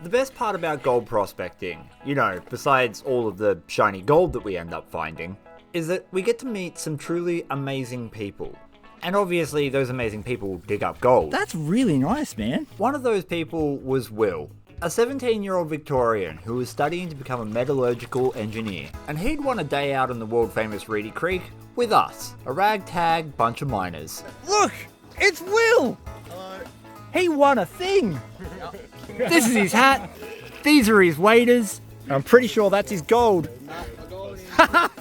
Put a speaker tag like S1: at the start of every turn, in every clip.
S1: The best part about gold prospecting, you know, besides all of the shiny gold that we end up finding, is that we get to meet some truly amazing people. And obviously those amazing people dig up gold.
S2: That's really nice, man.
S1: One of those people was Will, a 17-year-old Victorian who was studying to become a metallurgical engineer. And he'd won a day out on the world-famous Reedy Creek with us, a ragtag bunch of miners.
S2: Look, it's Will.
S3: Hello.
S2: He won a thing. This is his hat. These are his waders. I'm pretty sure that's his gold.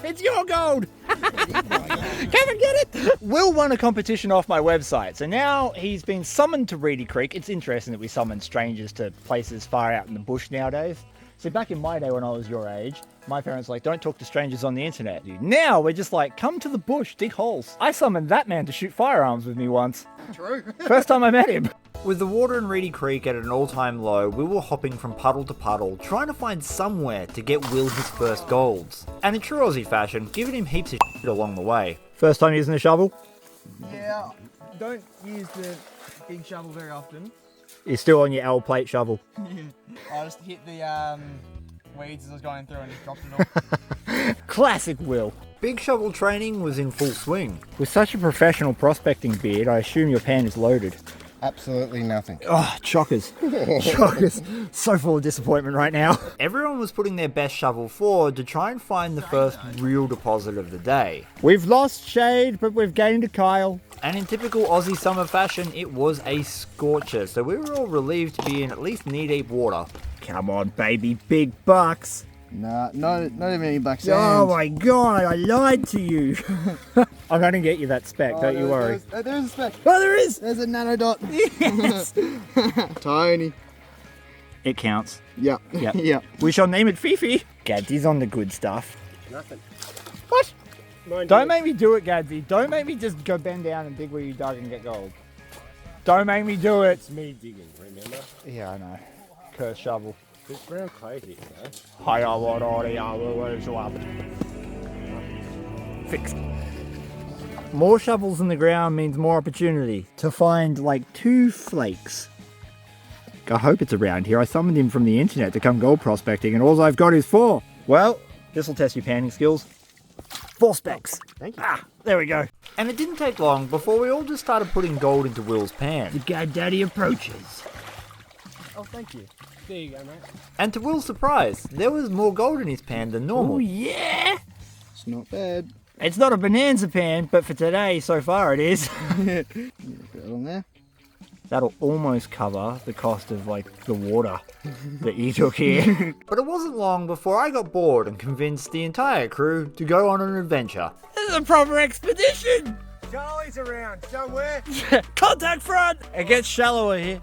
S2: It's your gold. Come and get it. Will won a competition off my website, so now he's been summoned to Reedy Creek. It's interesting that we summon strangers to places far out in the bush nowadays. So back in my day when I was your age, my parents were like, don't talk to strangers on the internet. Now we're just like, come to the bush, dig holes. I summoned that man to shoot firearms with me once.
S3: True.
S2: First time I met him.
S1: With the water in Reedy Creek at an all-time low, we were hopping from puddle to puddle, trying to find somewhere to get Will his first golds. And in true Aussie fashion, giving him heaps of shit along the way. First time using a shovel?
S3: Yeah, don't use the big shovel very often.
S1: You're still on your L plate shovel.
S3: I just hit the weeds as I was going through and just dropped it off.
S2: Classic Will.
S1: Big shovel training was in full swing.
S2: With such a professional prospecting beard, I assume your pan is loaded.
S4: Absolutely nothing.
S2: Oh, chockers. Chockers. So full of disappointment right now.
S1: Everyone was putting their best shovel forward to try and find the first real deposit of the day.
S2: We've lost Shade, but we've gained a Kyle.
S1: And in typical Aussie summer fashion, it was a scorcher, so we were all relieved to be in at least knee-deep water.
S2: Come on, baby, big bucks.
S4: Nah, not even any bucks.
S2: Oh my god, I lied to you. I'm going to get you that spec, don't you worry.
S4: There is a spec.
S2: Oh, there is.
S4: There's a nano dot.
S2: Yes.
S4: Tiny.
S2: It counts.
S4: Yep.
S2: Yep.
S4: Yep.
S2: We shall name it Fifi. Gadsy's on the good stuff.
S5: Nothing.
S2: What?
S5: Mind
S2: Don't
S5: you.
S2: make me do it, Gadsy. Don't make me just go bend down and dig where you dug and get gold. Don't make me do it.
S5: It's me digging, remember?
S2: Yeah, I know. Cursed shovel.
S5: There's brown clay here, you know?
S2: Fixed. More shovels in the ground means more opportunity to find like 2 flakes. I hope it's around here. I summoned him from the internet to come gold prospecting and all I've got is 4. Well, this will test your panning skills. 4 specks.
S4: Thank you.
S2: Ah, there we go.
S1: And it didn't take long before we all just started putting gold into Will's pan.
S2: The Gaddaddy approaches.
S5: Oh, thank you. There you go, mate.
S1: And to Will's surprise, there was more gold in his pan than normal.
S2: Oh yeah!
S4: It's not bad.
S2: It's not a bonanza pan, but for today, so far it is.
S4: Put it on there.
S2: That'll almost cover the cost of like the water that you took here.
S1: But it wasn't long before I got bored and convinced the entire crew to go on an adventure.
S2: This is a proper expedition!
S5: Charlie's around somewhere.
S2: Contact front! It gets shallower here.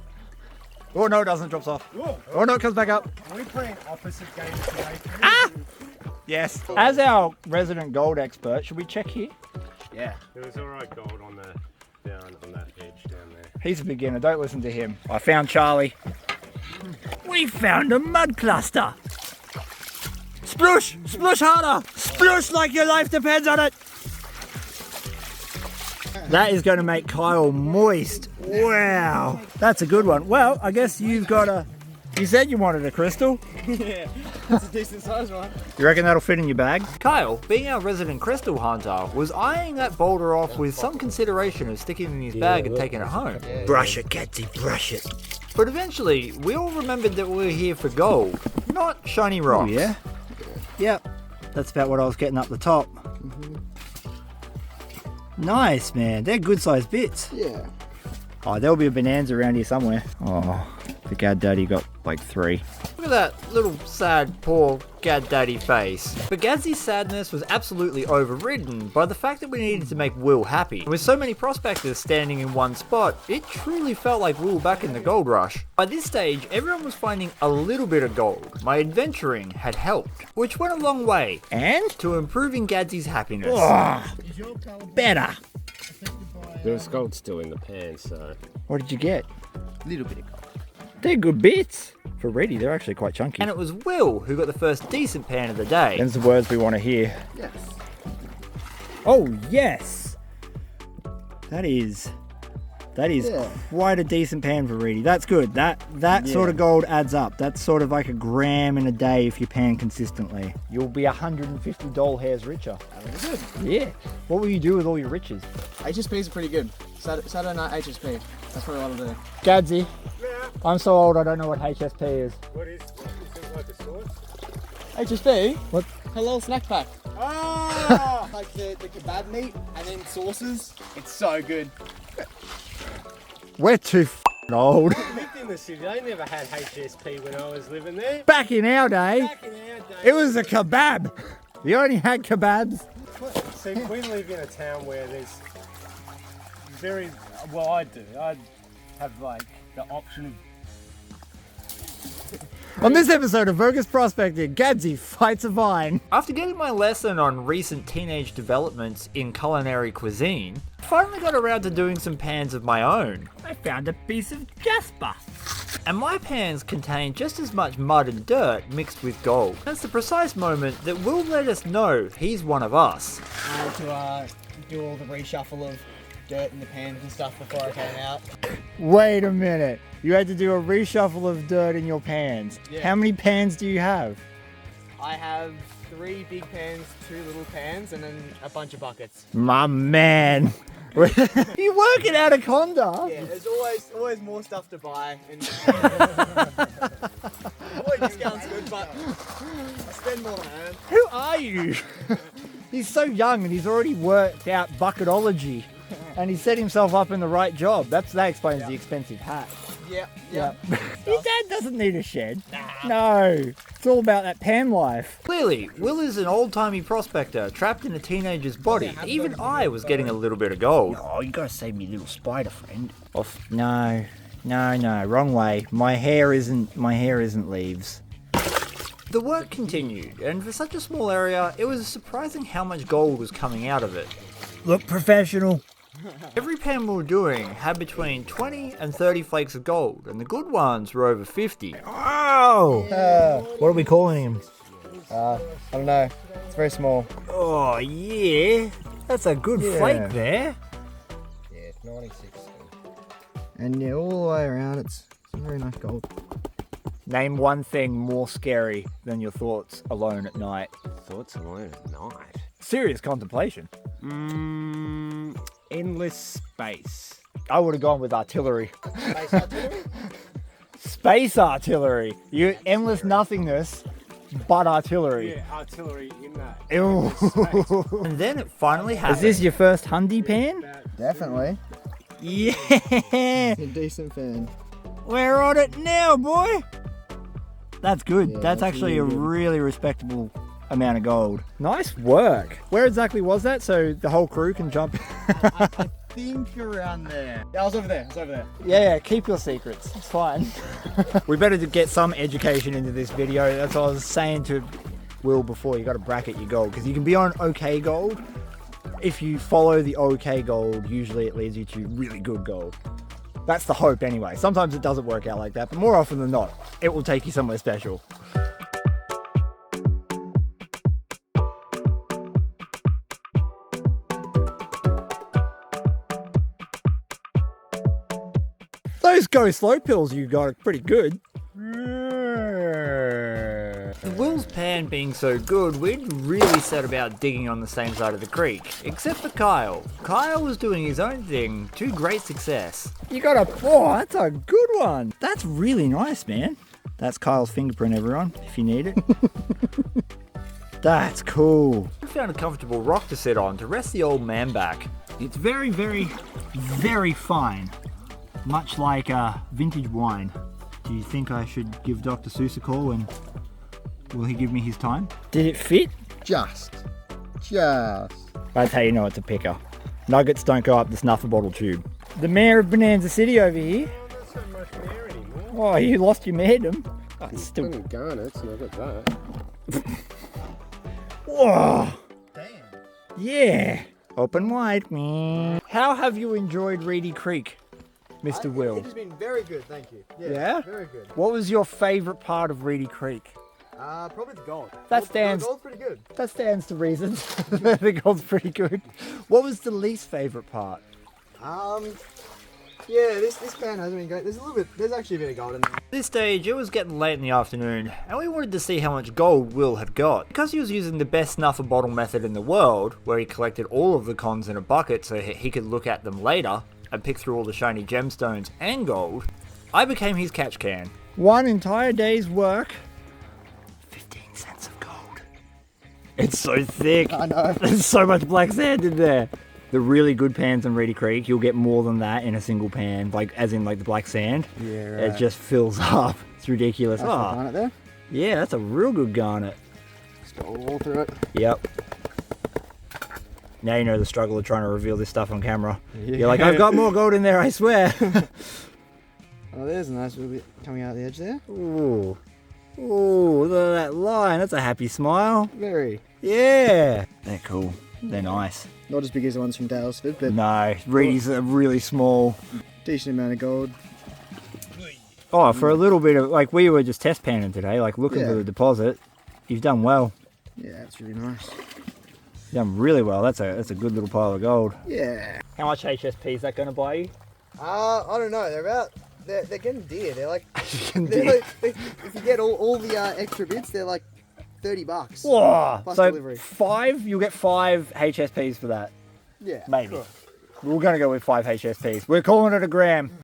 S2: Oh no, it doesn't, it drops off.
S5: Whoa.
S2: Oh no, it comes back up.
S5: Are we playing opposite games today?
S2: Ah! Yes. As our resident gold expert, should we check here?
S5: Yeah. There was alright gold on the down on that edge down there.
S2: He's a beginner, don't listen to him. I found Charlie. We found a mud cluster. Splush! Splush harder! Splush like your life depends on it! That is going to make Kyle moist. Wow. That's a good one. Well, I guess you've got a... You said you wanted a crystal.
S3: Yeah, that's a decent size one.
S2: You reckon that'll fit in your bag?
S1: Kyle, being our resident crystal hunter, was eyeing that boulder off with some consideration of sticking it in his bag and taking it home.
S2: Brush it, Gatsy, brush it.
S1: But eventually, we all remembered that we were here for gold, not shiny rocks.
S2: Oh, yeah? Yep. That's about what I was getting up the top. Nice, man. They're good sized bits.
S4: Yeah.
S2: Oh, there'll be a bonanza around here somewhere. Oh, the Gaddaddy got like 3.
S1: Look at that little sad, poor Gaddaddy face. But Gadsy's sadness was absolutely overridden by the fact that we needed to make Will happy. With so many prospectors standing in one spot, it truly felt like we were back in the gold rush. By this stage, everyone was finding a little bit of gold. My adventuring had helped, which went a long way
S2: And?
S1: to improving Gadsy's happiness.
S2: Oh, better.
S5: There was gold still in the pan, so...
S2: What did you get?
S4: Little bit of gold.
S2: They're good bits. For Reedy, they're actually quite chunky.
S1: And it was Will who got the first decent pan of the day.
S2: Them's the words we want to hear.
S4: Yes.
S2: Oh, yes. That is That is
S4: Yeah.
S2: quite a decent pan for Reedy. That's good. That sort of gold adds up. That's sort of like a gram in a day if you pan consistently. You'll be 150 doll hairs richer.
S4: Good.
S2: Yeah. What will you do with all your riches?
S4: HSPs are pretty good. Saturday night HSP. That's probably what I'll do.
S2: Gadsy,
S5: Yeah.
S2: I'm so old I don't know what HSP is.
S5: What is like a sauce?
S4: HSP?
S2: What?
S4: Halal snack pack.
S5: Oh!
S4: Like the kebab meat and then sauces. It's so good.
S2: We're too old.
S5: I lived in the city. I never had HSP when I was living there.
S2: Back in our day,
S5: Back in our day.
S2: it was a kebab. You only had kebabs.
S5: See, we live in a town where there's very, well, I do. I have like the option of.
S2: On this episode of Vo-Gus Prospecting, Gadsy fights a vine.
S1: After getting my lesson on recent teenage developments in culinary cuisine, I finally got around to doing some pans of my own.
S2: I found a piece of jasper.
S1: And my pans contain just as much mud and dirt mixed with gold. That's the precise moment that will let us know he's one of us.
S3: I had to do all the reshuffle of dirt in the pans and stuff before I came out.
S2: Wait a minute. You had to do a reshuffle of dirt in your pans.
S3: Yeah.
S2: How many pans do you have?
S3: I have 3 big pans, 2 little pans, and then a bunch of buckets.
S2: My man. You work at Anaconda.
S3: Yeah, there's always more stuff to buy. And always discounts good, but I spend more than I earn.
S2: Who are you? He's so young and he's already worked out bucketology. And he set himself up in the right job. That explains the expensive hat.
S3: Yeah.
S2: Your dad doesn't need a shed. No. It's all about that pan life.
S1: Clearly, Will is an old-timey prospector trapped in a teenager's body. Even I was getting a little bit of gold.
S2: Oh, you gotta save me, little spider friend. No, wrong way. My hair isn't leaves.
S1: The work continued, and for such a small area, it was surprising how much gold was coming out of it.
S2: Look professional.
S1: Every pan we were doing had between 20 and 30 flakes of gold, and the good ones were over 50.
S2: Oh! What are we calling him?
S3: I don't know. It's very small.
S2: Oh, yeah. That's a good flake there.
S3: Yeah, 96.
S4: And yeah, all the way around, it's very nice gold.
S2: Name one thing more scary than your thoughts alone at night.
S5: Thoughts alone at night.
S2: Serious contemplation.
S5: Endless space.
S2: I would have gone with artillery.
S3: Space artillery?
S2: Space artillery. You endless nothingness, but artillery.
S5: Yeah, artillery in that.
S2: Ew.
S1: And then it finally
S2: Is
S1: happened.
S2: this your first Hundy pan?
S4: Definitely.
S2: Yeah.
S4: A decent fan.
S2: We're on it now, boy. That's good.
S4: Yeah,
S2: that's
S4: that's
S2: actually
S4: really
S2: a
S4: good.
S2: really respectable amount of gold. Nice work. Where exactly was that so the whole crew can jump?
S3: I think around there. Yeah, I was over there.
S2: Yeah, keep your secrets. It's fine. We better get some education into this video. That's what I was saying to Will before. You got to bracket your gold because you can be on okay gold. If you follow the okay gold, usually it leads you to really good gold. That's the hope anyway. Sometimes it doesn't work out like that, but more often than not, it will take you somewhere special. Those go slow pills you got are pretty good.
S1: With Will's pan being so good, we'd really set about digging on the same side of the creek. Except for Kyle. Kyle was doing his own thing to great success.
S2: You got a, oh, that's a good one. That's really nice, man. That's Kyle's fingerprint, everyone, if you need it. That's cool.
S1: We found a comfortable rock to sit on to rest the old man back.
S2: It's very, very, very fine. Much like vintage wine. Do you think I should give Dr. Seuss a call and will he give me his time? Did it fit?
S4: Just.
S2: That's how you know it's a picker. Nuggets don't go up the snuffer bottle tube. The mayor of Bonanza City over here.
S5: Not so much there anymore.
S2: Oh, you lost your mayordom. Oh, it's still...
S5: Plenty of garnets, and I've got that.
S2: Whoa! Damn. Yeah. Open wide. How have you enjoyed Reedy Creek, Mr. Will?
S3: It has been very good, thank you.
S2: Yeah?
S3: Very good.
S2: What was your favourite part of Reedy Creek?
S3: Probably the gold.
S2: That stands-
S3: The gold's pretty good.
S2: That stands to reason. The gold's pretty good. What was the least favourite part?
S4: Yeah, this pan hasn't been great. There's actually a bit of gold in there.
S1: At this stage, it was getting late in the afternoon, and we wanted to see how much gold Will had got. Because he was using the best snuffer bottle method in the world, where he collected all of the cons in a bucket so he could look at them later, and pick through all the shiny gemstones and gold, I became his catch can.
S2: One entire day's work.
S1: 15 cents of gold. It's so thick.
S4: I know.
S2: There's so much black sand in there. The really good pans in Reedy Creek, you'll get more than that in a single pan, like as in like the black sand.
S4: Yeah, right.
S2: It just fills up. It's ridiculous.
S4: That's the
S2: Oh,
S4: garnet there.
S2: yeah, that's a real good garnet.
S4: Just go all through it.
S2: Yep. Now you know the struggle of trying to reveal this stuff on camera.
S4: Yeah.
S2: You're like, I've got more gold in there, I swear.
S4: Oh, there's a nice little bit coming out the edge there.
S2: Ooh. Ooh, look at that line. That's a happy smile.
S4: Very.
S2: Yeah. They're cool. They're nice.
S4: Not as big as the ones from Dalesford, but
S2: No, Reedy's are really small.
S4: decent amount of gold.
S2: Oh, for a little bit of, like, we were just test panning today, like looking
S4: Yeah.
S2: for the deposit. You've done well.
S4: Yeah, it's really nice.
S2: You've done really well. That's a good little pile of gold.
S4: Yeah.
S2: How much HSP is that going to buy you?
S4: I don't know. They're getting dear. They're like,
S2: Dear.
S4: if you get all the extra bits, they're like $30.
S2: Whoa!
S4: Plus
S2: So
S4: delivery.
S2: you'll get 5 HSPs for that.
S4: Yeah.
S2: Maybe. We're going to go with 5 HSPs. We're calling it a gram.